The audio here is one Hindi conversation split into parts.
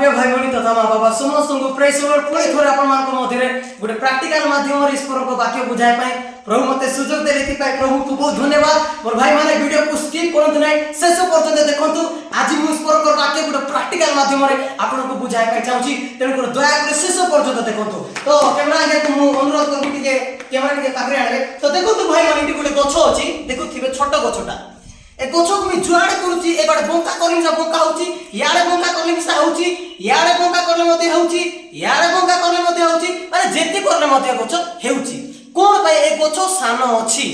प्रिय भाई भनी तथा माँ बाबा समस्त को प्रेस और पुणी थोड़े आपण मान मध्य गोटे प्राक्टिकल माध्यम ईश्वर को वाक्य बुझाई पाए प्रभु मते सुजोग देले थी पाए प्रभु को बहुत धन्यवाद। मोर भाई माने वीडियो को स्किप करंतु नै शेष पर्यंत देखंतु। आज मु ईश्वर को वाक्य गोटे प्राक्टिकल माध्यम रे आपण को बुझाई पाए चाहूची तेन को दया कर शेष पर्यंत देखंतु। तो कैमरा आगे को मु अनुरोध करबी कि कैमरा के पाखरे आले तो देखंतु भाई माने गोटे गछ अछि देखुथिबे छोट गछटा ए गछ को मी जुआड़ करूची ए बाड बोंका करली जा बोंका होची याडे बोंका करले मिसा होची याडे बोंका करले मते होची याडे बोंका करले मते होची माने जेति करले मते गछ हेउची कोन पाए ए गछ सानो अछि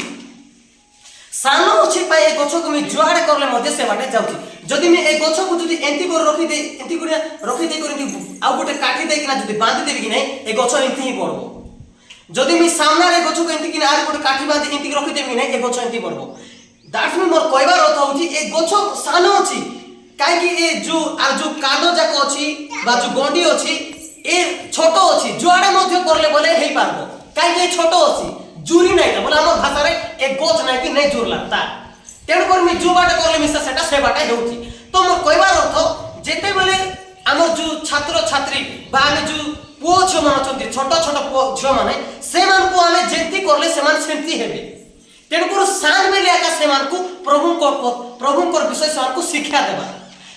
पाए ए गछ को मी जुआड़ करले मते से बाटे जाउची। जदि मी ए गछ को जदि एंती कर रखी दे करी आ गोटे काठी दे किना जदि बांधी देबी कि नै ए गछ एंती ही पड़बो। जदि मी सामना रे गछ को एंती किना आ गोटे काठी बांधी एंती रखी देबी नै ए गछ एंती पड़बो। दैट्स मीन मोर कहबार अर्थ होची ए गछ सानो अछि काहे कि ए जो काडो जाक अछि बा जो गंडी अछि ए छोटो अछि जुआडे मध्य करले बोले हेई पारबो काहे कि छोटो अछि जुरी नै बोले हमर भाषा रे ए गछ नै कि नै जुर लागता तेण कर मी जो बाटे करले मिसा सेटा से बाटे हेउची। तो मोर कहबार अर्थ जेते बेले हमर जो छात्र छात्री बा हम जो पुओ छ मान अछंती छोटो छोटो पुओ छ माने से मान को आमे जेंती करले से मान सेंती हेबे तेणुकर सान बेले आका सेमान को प्रभु को विषय सेमान को शिक्षा देबा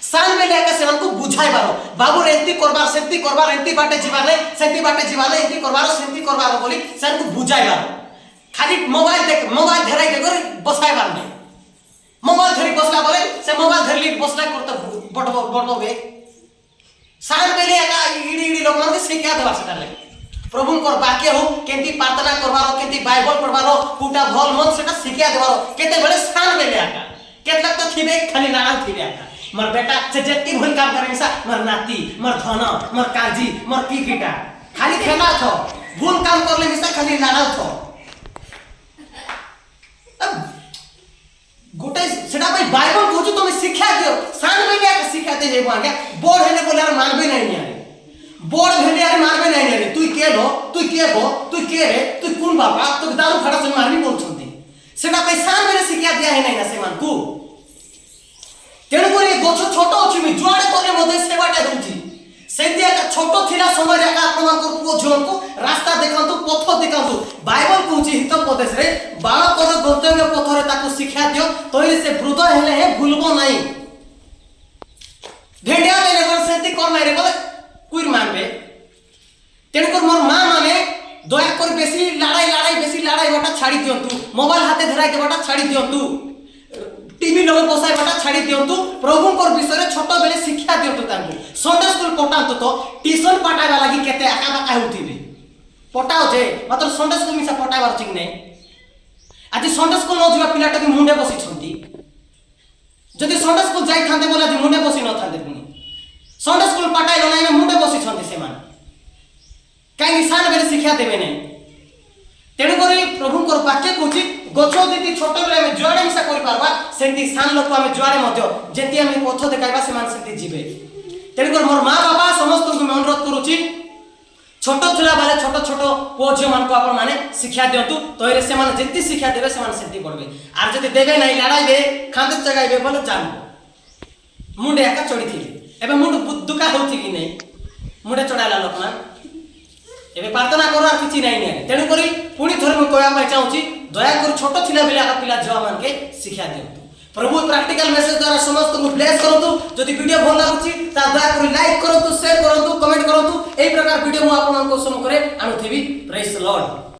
सान बेले आका सेमान को बुझाइबार बाबू एंती करबार एंती बाटे जीवाले एंती करबार बोली सेमान को बुझाइबार खाली मोबाइल धराई दे कर बसाइबार नै मोबाइल धरि बसला बोले से मोबाइल धरली बसला करत बडबो बे सान बेले आका इडी लोग मान शिक्षा देबा सेटा ले प्रभु को वाक्य हो केंती प्रार्थना करबारो केंती बाइबल पढ़बारो कुटा भल मन सेटा शिक्षा देबारो केते बेले स्थान बेले आका केतला तो थिबे खाली नाम थिबे आका मोर बेटा से जेती भूल काम करे मिसा मोर नाती मोर धन मोर काजी मोर कीटा खाली खेला छ भूल काम करले मिसा खाली नाना छ गोटे सेटा भाई बाइबल कहू तुम शिक्षा दियो सान बेले आका शिक्षा दे जेबो आगे बोर्ड हेले बोले मानबे नै निया बोर्ड भेले यार मारबे नै रे तुई के लो तुई के गो तुई के रे तुई कोन बाबा तो दारू फाड़ा से मारबी बोलछंती सेटा पैसा मेरे शिक्षा दिया है नै ना से मान को तेण को ये गछ छोटो अछि मी जुआडे करले मते सेवाटा दउची सेतिया का छोटो थिला समय रे का आपन को पुओ झोन को रास्ता देखंतु पथ देखंतु बाइबल कहूची हित उपदेश रे बालक को गंतव्य पथ रे ताको शिक्षा दियो तोइले से वृद्ध हेले हे भूलबो नै भेडिया ले लेकर सेति कर नै रे बोले कुइर मानबे तेण कर मोर मां माने दया कर बेसी लड़ाई बाटा छाड़ी दियंतु मोबाइल हाथे धराई के बाटा छाड़ी दियंतु टीवी लगे बसाई बाटा छाड़ी दियंतु प्रभु को विषय रे छोट बेले शिक्षा दियंतु तांको संडे स्कूल पटांतु तो ट्यूशन पटाइबा लागि केते आका बाका होतिबे पटाओ जे मात्र संडे स्कूल मिसा पटाइबार चिक नै आज संडे स्कूल न जिवा पिलाटा भी मुंडे बसी छंती जदि संडे स्कूल जाई थांते बोला जे मुंडे बसी न थांते पुनी संडे स्कूल पटाई लो नै मुंडे बसी छंती से मान काई सान बेले शिक्षा देबे नै तेणु करी प्रभु को वाक्य कहूची गछ जति छोट बेले हम जुआडे मिसा करि पारबा सेंती सान लोक हम जुआडे मध्य जेति हम पथ देखाइबा से मान सेंती जीवे। तेणु कर मोर मां बाबा समस्त को अनुरोध करूची छोट थिला बाले छोट पोझ मान को आपण माने शिक्षा दियंतु तोरे से मान जेति शिक्षा देबे से मान सेंती पड़बे आर जति देबे नै लड़ाइबे खांदे जगाइबे बोले जानबो मुंडे एका चढ़ी थी एबे मुंड दुका होची कि नै मुंडे चढ़ाला लोक मान एबे प्रार्थना करवार किछि नै नै तेणु करी पुणी थोर म कहया पाइ चाहूची दया कर छोट थिला बेले आका पिला जवा मान के शिक्षा दियंतु। प्रभु प्रैक्टिकल मेसेज द्वारा समस्त को ब्लेस करंतु। जदि वीडियो भल लागुची ता दया कर लाइक करंतु शेयर करंतु कमेंट करंतु एई प्रकार वीडियो मु आपन को सम्मुख रे आनुथिबी। Praise the Lord.